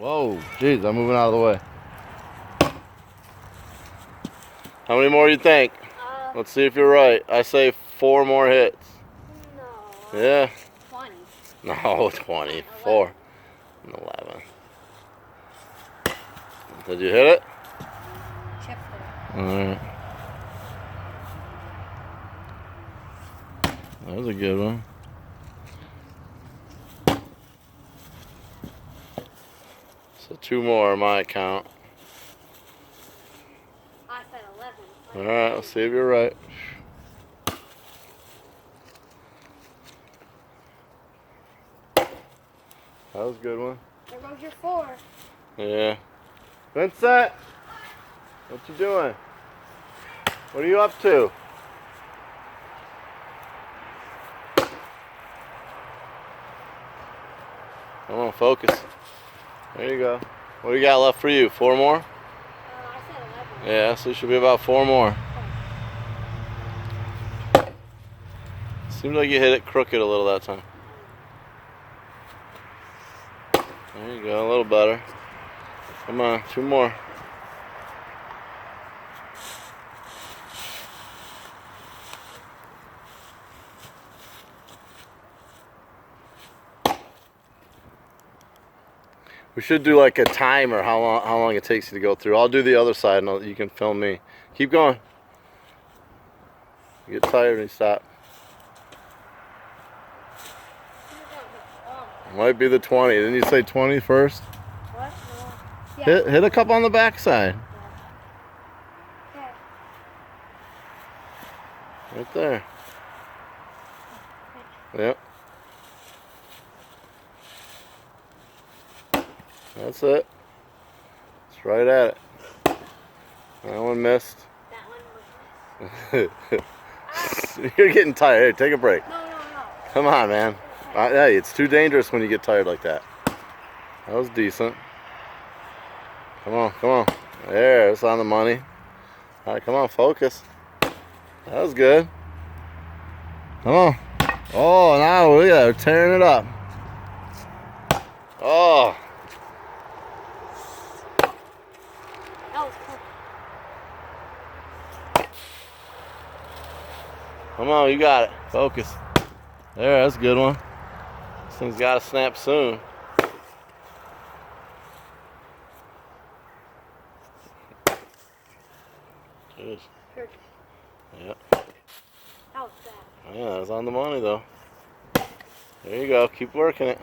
Whoa, jeez, I'm moving out of the way. How many more do you think? Let's see if you're right. I say 4 more hits. No. Yeah. 20. No, 20. 4 and 11. Did you hit it? Chipped it. Alright. That was a good one. So 2 more on my account. I said 11. Alright, let's see if you're right. That was a good one. There goes your 4. Yeah. Vincent! What you doing? What are you up to? Come on, focus. There you go. What do you got left for you? 4 more? I said 11. Yeah, so it should be about 4 more. Seems like you hit it crooked a little that time. There you go, a little better. Come on, 2 more. We should do like a timer, how long it takes you to go through. I'll do the other side and you can film me. Keep going. You get tired and you stop. Might be the 20. Didn't you say 20 first? What? No. Yeah. Hit a couple on the backside. Yeah. Okay. Right there. Yep. That's it. It's right at it. That one missed. That one was missed. You're getting tired. Here, take a break. No. Come on, man. Hey, it's too dangerous when you get tired like that. That was decent. Come on. There, it's on the money. All right, come on, focus. That was good. Come on. Oh, now look at that, we're tearing it up. Oh. That was cool. Come on, you got it. Focus. There, that's a good one. This thing's got to snap soon. Jeez. Yep. That was bad. Yeah, that was on the money though. There you go. Keep working it.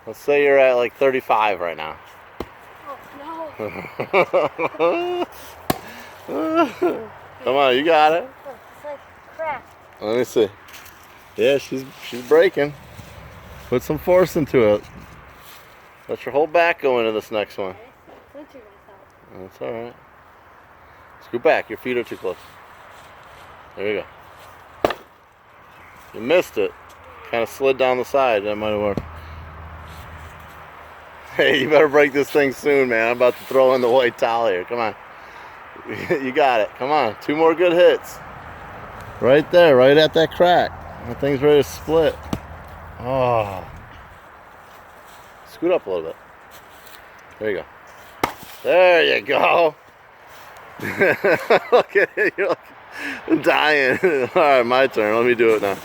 Let's say you're at like 35 right now. Oh, no. Come on, you got it. It's like crap. Let me see. Yeah, she's breaking. Put some force into it. Let your whole back go into this next one. That's all right. Scoot back. Your feet are too close. There you go. You missed it. Kind of slid down the side. That might have worked. Hey, you better break this thing soon, man. I'm about to throw in the white towel here. Come on. You got it. Come on. 2 more good hits. Right there, right at that crack. That thing's ready to split. Oh. Scoot up a little bit. There you go. There you go. Look at it. You're like dying. All right, my turn. Let me do it now.